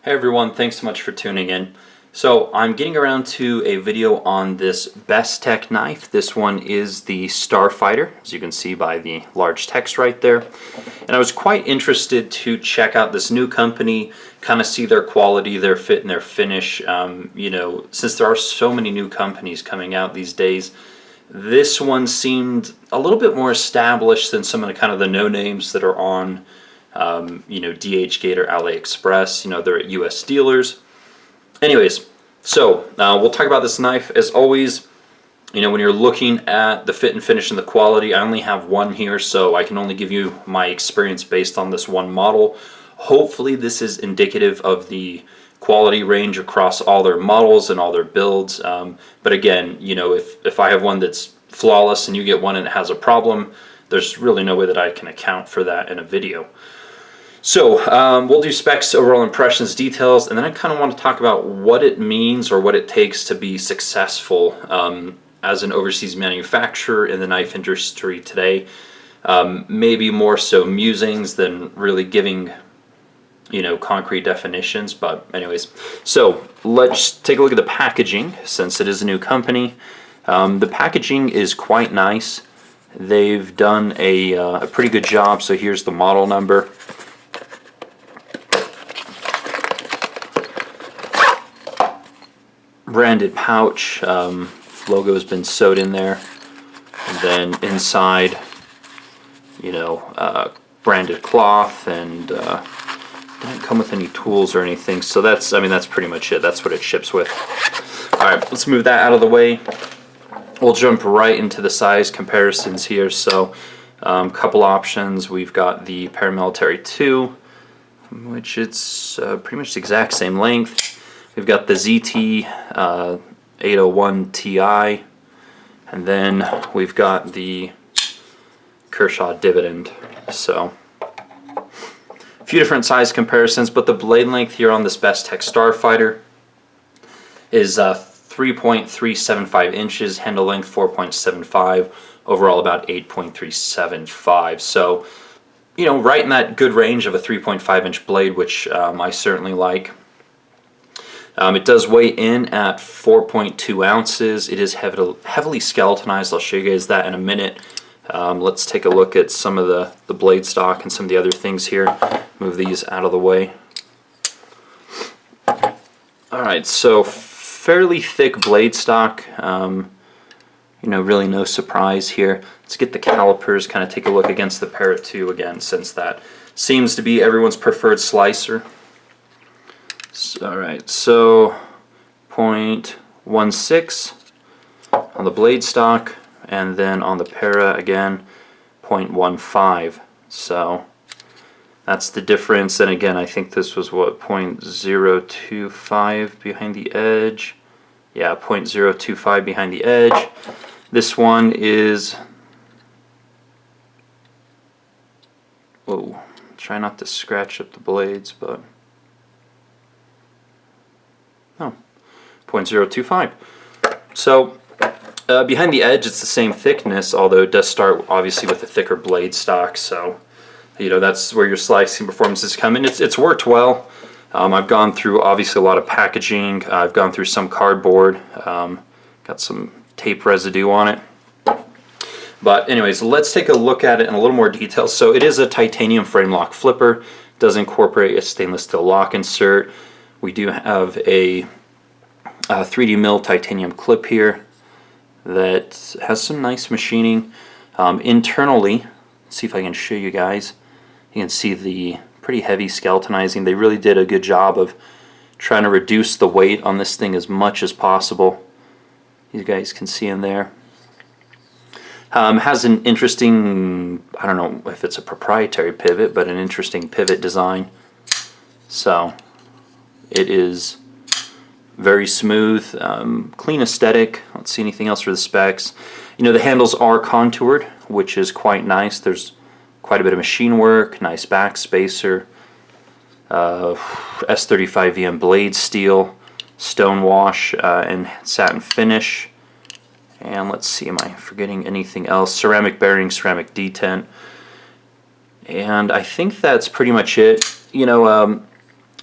Hey everyone, thanks so much for tuning in. So I'm getting around to a video on this Bestech knife. This one is the Starfighter, as you can see by the large text right there. And I was quite interested to check out this new company, kind of see their quality, their fit, and their finish. Since there are so many new companies coming out these days, this one seemed a little bit more established than some of the kind of the no-names that are on DHgate or AliExpress. They're at US dealers. Anyways, so we'll talk about this knife. As always, when you're looking at the fit and finish and the quality, I only have one here, so I can only give you my experience based on this one model. Hopefully this is indicative of the quality range across all their models and all their builds. But again, if I have one that's flawless and you get one and it has a problem, there's really no way that I can account for that in a video. So we'll do specs, overall impressions, details, and then I kind of want to talk about what it means or what it takes to be successful as an overseas manufacturer in the knife industry today. Maybe more so musings than really giving concrete definitions, but anyways. So let's take a look at the packaging, since it is a new company. The packaging is quite nice. They've done a pretty good job. So here's the model number. Branded pouch, logo has been sewed in there, and then inside, branded cloth, and didn't come with any tools or anything. So that's pretty much it. That's what it ships with. All right, let's move that out of the way. We'll jump right into the size comparisons here. So, couple options. We've got the Paramilitary 2, which it's pretty much the exact same length. We've got the ZT 801 Ti, and then we've got the Kershaw Dividend. So a few different size comparisons, but the blade length here on this Bestech Starfighter is 3.375 inches, handle length 4.75, overall about 8.375. So, right in that good range of a 3.5 inch blade, which I certainly like. It does weigh in at 4.2 ounces. It is heavily skeletonized. I'll show you guys that in a minute. Let's take a look at some of the blade stock and some of the other things here. Move these out of the way. Alright, so fairly thick blade stock. Really no surprise here. Let's get the calipers, kind of take a look against the Para 2 again, since that seems to be everyone's preferred slicer. Alright, so 0.16 on the blade stock, and then on the Para again 0.15. So that's the difference. And again, I think this was what, 0.025 behind the edge. Yeah, 0.025 behind the edge. This one is, whoa, try not to scratch up the blades, but 0.025. So behind the edge it's the same thickness, although it does start obviously with a thicker blade stock. So that's where your slicing performances come in. It's worked well. I've gone through obviously a lot of packaging. I've gone through some cardboard. Got some tape residue on it. But anyways, let's take a look at it in a little more detail. So it is a titanium frame lock flipper. It does incorporate a stainless steel lock insert. We do have a 3D mill titanium clip here that has some nice machining. Internally, let's see if I can show you guys. You can see the pretty heavy skeletonizing. They really did a good job of trying to reduce the weight on this thing as much as possible. You guys can see in there. Has an interesting, I don't know if it's a proprietary pivot, but an interesting pivot design. So it is very smooth, clean aesthetic. I don't see anything else for the specs. The handles are contoured, which is quite nice. There's quite a bit of machine work, nice back spacer, S35VM blade steel, stone wash, and satin finish. And let's see, am I forgetting anything else? Ceramic bearing, ceramic detent. And I think that's pretty much it.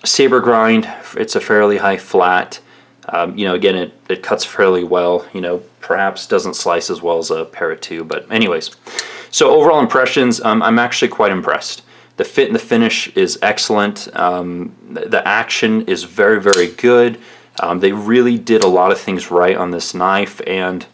Saber grind, it's a fairly high flat. You know, again, it cuts fairly well. You know, perhaps doesn't slice as well as a Para 2, but anyways. So overall impressions, I'm actually quite impressed. The fit and the finish is excellent. The action is very, very good. They really did a lot of things right on this knife, and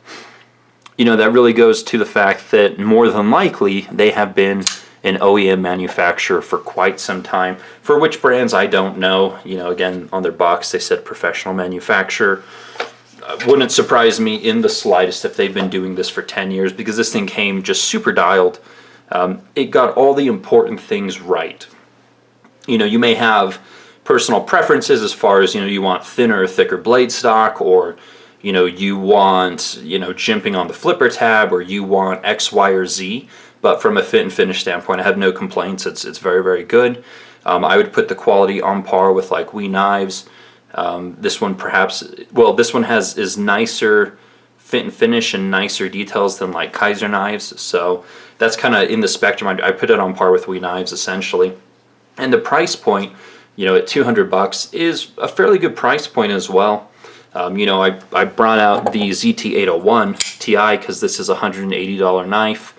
you know, that really goes to the fact that more than likely they have been an OEM manufacturer for quite some time. For which brands, I don't know. You know, again, on their box they said professional manufacturer. Wouldn't surprise me in the slightest if they've been doing this for 10 years, because this thing came just super dialed. It got all the important things right. You know, you may have personal preferences as far as, you know, you want thinner or thicker blade stock, or you know, you want, you know, jimping on the flipper tab, or you want X, Y, or Z. But from a fit and finish standpoint, I have no complaints. It's very, very good. I would put the quality on par with like WE knives. This one perhaps, well, this one is nicer fit and finish and nicer details than like Kaiser knives. So that's kind of in the spectrum. I put it on par with WE knives essentially. And the price point, you know, at $200 is a fairly good price point as well. You know, I brought out the ZT-801 Ti because this is a $180 knife.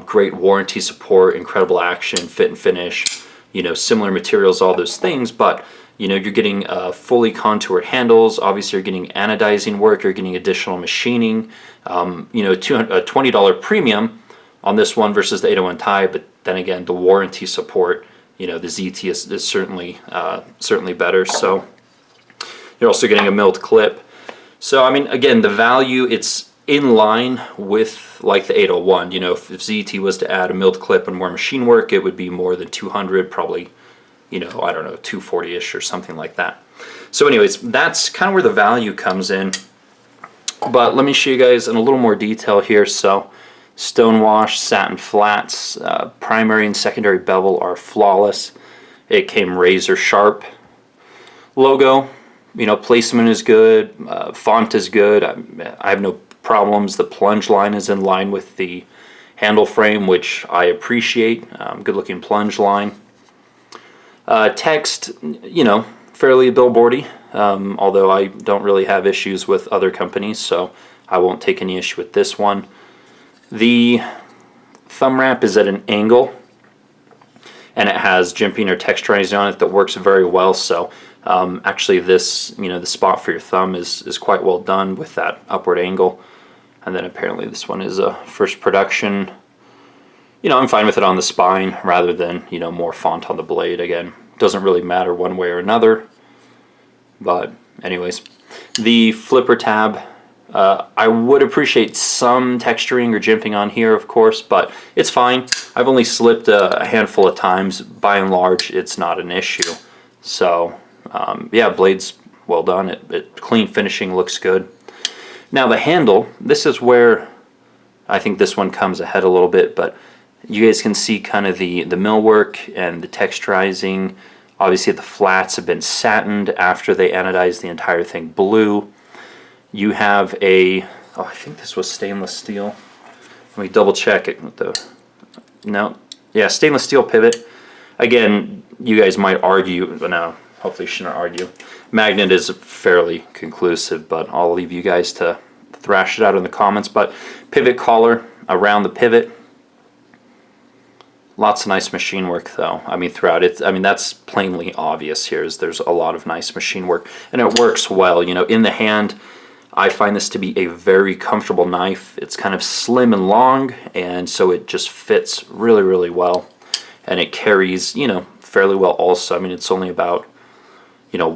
Great warranty support, incredible action, fit and finish, you know, similar materials, all those things. But, you know, you're getting fully contoured handles. Obviously, you're getting anodizing work. You're getting additional machining. You know, a $20 premium on this one versus the 801 Ti. But then again, the warranty support, you know, the ZT is certainly better. So you're also getting a milled clip. So, I mean, again, the value, it's in line with like the 801. You know, if ZT was to add a milled clip and more machine work, it would be more than 200, probably, you know, I don't know, 240-ish or something like that. So anyways, that's kind of where the value comes in. But let me show you guys in a little more detail here. So stonewash, satin flats, primary and secondary bevel are flawless. It came razor sharp. Logo, you know, placement is good, font is good. I have no problems. The plunge line is in line with the handle frame, which I appreciate. Good looking plunge line. Text, you know, fairly billboardy, although I don't really have issues with other companies, so I won't take any issue with this one. The thumb wrap is at an angle, and it has jimping or texturizing on it that works very well. So actually this, you know, the spot for your thumb is quite well done with that upward angle. And then apparently this one is a first production. You know, I'm fine with it on the spine rather than, you know, more font on the blade. Again, doesn't really matter one way or another. But anyways, the flipper tab, I would appreciate some texturing or jimping on here, of course, but it's fine. I've only slipped a handful of times. By and large, it's not an issue. So yeah, blade's well done. It clean finishing, looks good. Now the handle, this is where I think this one comes ahead a little bit, but you guys can see kind of the millwork and the texturizing. Obviously the flats have been satined after they anodized the entire thing blue. You have a, oh, I think this was stainless steel. Let me double check it with the, no, yeah, stainless steel pivot. Again, you guys might argue, but no, hopefully you shouldn't argue. Magnet is fairly conclusive, but I'll leave you guys to thrash it out in the comments. But pivot collar around the pivot. Lots of nice machine work though. I mean, throughout it, I mean, that's plainly obvious here, is there's a lot of nice machine work, and it works well. You know, in the hand, I find this to be a very comfortable knife. It's kind of slim and long, and so it just fits really, really well. And it carries, you know, fairly well also. I mean, it's only about, you know,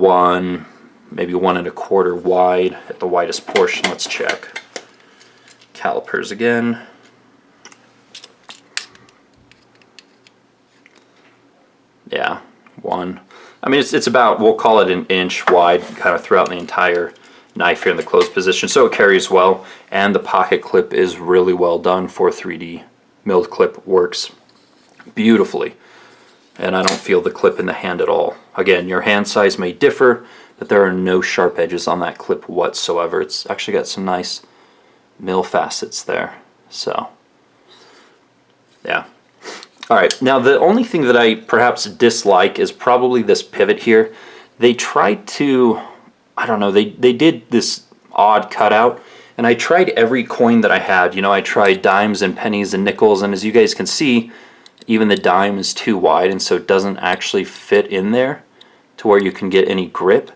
maybe 1 1/4 wide at the widest portion. Let's check. Calipers again. Yeah, 1. I mean, it's about, we'll call it an inch wide, kind of throughout the entire knife here in the closed position. So it carries well, and the pocket clip is really well done for 3D. Milled clip works beautifully, and I don't feel the clip in the hand at all. Again, your hand size may differ, but there are no sharp edges on that clip whatsoever. It's actually got some nice mill facets there. So yeah, All right, now the only thing that I perhaps dislike is probably this pivot here. They tried to, I don't know, they did this odd cutout, and I tried every coin that I had. You know, I tried dimes and pennies and nickels, and as you guys can see, even the dime is too wide, and so it doesn't actually fit in there to where you can get any grip.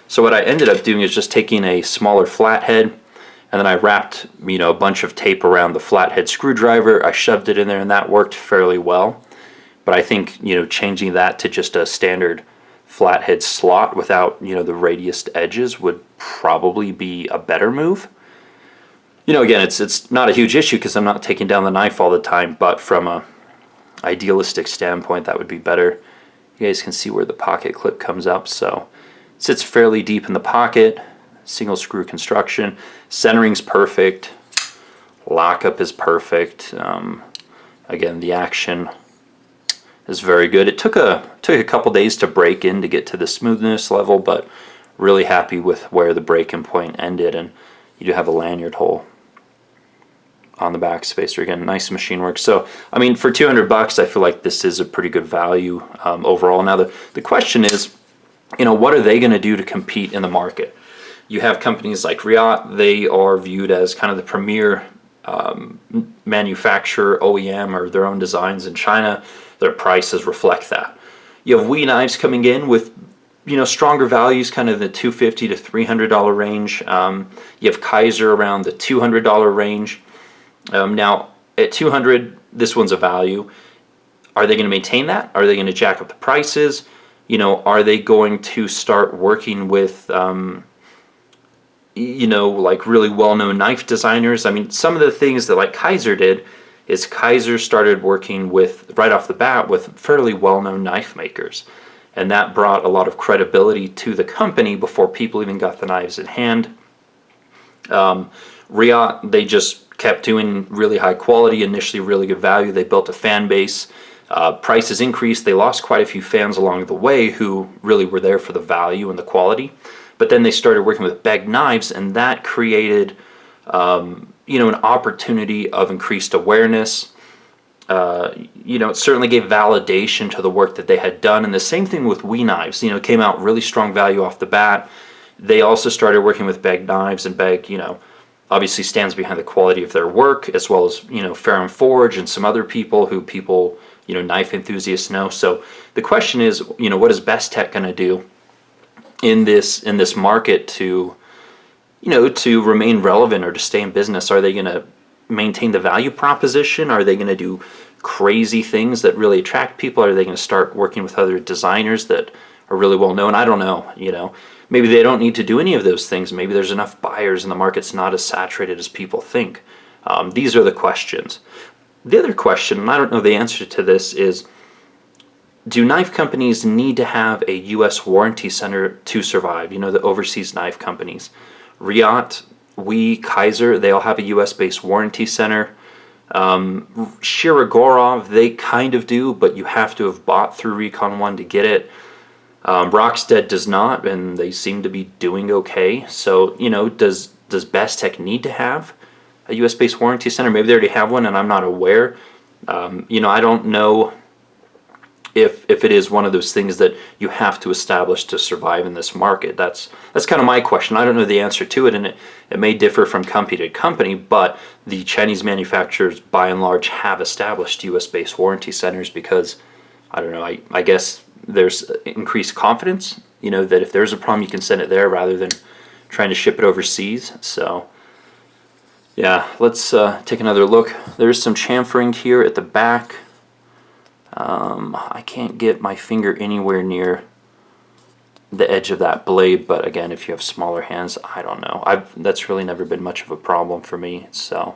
So what I ended up doing is just taking a smaller flathead, and then I wrapped, you know, a bunch of tape around the flathead screwdriver. I shoved it in there, and that worked fairly well. But I think, you know, changing that to just a standard flathead slot without, you know, the radiused edges would probably be a better move. You know, again, it's not a huge issue because I'm not taking down the knife all the time, but from a idealistic standpoint, that would be better. You guys can see where the pocket clip comes up, so it sits fairly deep in the pocket. Single screw construction. Centering's perfect. Lockup is perfect. Again, the action is very good. It took a couple days to break in to get to the smoothness level, but really happy with where the break-in point ended. And you do have a lanyard hole on the back spacer. Again, nice machine work. So, I mean, for $200, I feel like this is a pretty good value overall. Now, the question is, you know, what are they going to do to compete in the market? You have companies like Riot. They are viewed as kind of the premier manufacturer, OEM, or their own designs in China. Their prices reflect that. You have WE knives coming in with, you know, stronger values, kind of the $250 to $300 range. You have Kaiser around the $200 range. Now, at $200, this one's a value. Are they going to maintain that? Are they going to jack up the prices? You know, are they going to start working with you know, like really well-known knife designers? I mean, some of the things that like Kaiser did is Kaiser started working with, right off the bat, with fairly well-known knife makers. And that brought a lot of credibility to the company before people even got the knives in hand. Riot, they just kept doing really high quality, initially really good value. They built a fan base. Prices increased. They lost quite a few fans along the way who really were there for the value and the quality. But then they started working with Bestech knives, and that created, you know, an opportunity of increased awareness. You know, it certainly gave validation to the work that they had done. And the same thing with WE knives. You know, came out really strong value off the bat. They also started working with Bestech knives, and Bestech, you know, obviously stands behind the quality of their work, as well as, you know, Ferrum Forge and some other people who you know, knife enthusiasts know. So the question is, you know, what is Bestech going to do in this market to, you know, to remain relevant or to stay in business? Are they going to maintain the value proposition? Are they going to do crazy things that really attract people? Are they going to start working with other designers that are really well known? I don't know. You know, maybe they don't need to do any of those things. Maybe there's enough buyers and the market's not as saturated as people think. These are the questions. The other question, and I don't know the answer to this, is, do knife companies need to have a U.S. warranty center to survive? You know, the overseas knife companies. Riot, WE, Kaiser, they all have a U.S.-based warranty center. Shirogorov, they kind of do, but you have to have bought through Recon One to get it. Rockstead does not, and they seem to be doing okay. So, you know, does Bestech need to have a U.S.-based warranty center? Maybe they already have one, and I'm not aware. You know, I don't know if it is one of those things that you have to establish to survive in this market. That's kind of my question. I don't know the answer to it, and it may differ from company to company, but the Chinese manufacturers, by and large, have established U.S.-based warranty centers because, I don't know, I guess there's increased confidence, you know, that if there's a problem, you can send it there rather than trying to ship it overseas. So, yeah, let's take another look. There's some chamfering here at the back. I can't get my finger anywhere near the edge of that blade, but again, if you have smaller hands, I don't know. That's really never been much of a problem for me. So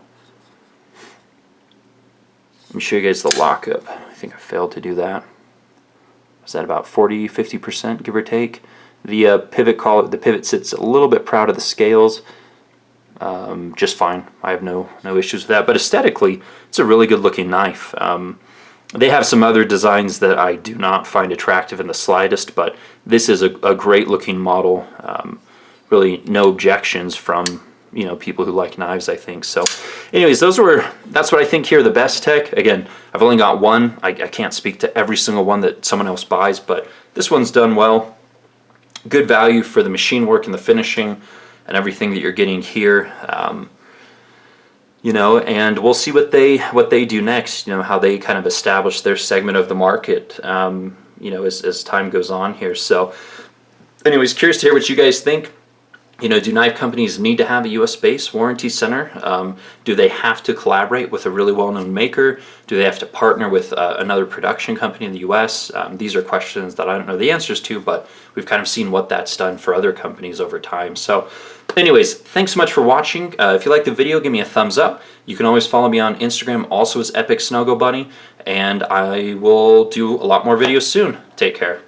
let me show you guys the lockup. I think I failed to do that. Is that about 40-50%, give or take? The pivot sits a little bit proud of the scales. Just fine. I have no issues with that. But aesthetically, it's a really good looking knife. They have some other designs that I do not find attractive in the slightest, but this is a great looking model. Really no objections from you know, people who like knives, I think. So anyways, that's what I think here, the Bestech. Again, I've only got one. I can't speak to every single one that someone else buys, but this one's done well. Good value for the machine work and the finishing and everything that you're getting here. You know, and we'll see what they do next, you know, how they kind of establish their segment of the market, you know, as time goes on here. So anyways, curious to hear what you guys think. You know, do knife companies need to have a US-based warranty center? Do they have to collaborate with a really well-known maker? Do they have to partner with another production company in the US? These are questions that I don't know the answers to, but we've kind of seen what that's done for other companies over time. So anyways, thanks so much for watching. If you like the video, give me a thumbs up. You can always follow me on Instagram, also as EpicSnuggleBunny, and I will do a lot more videos soon. Take care.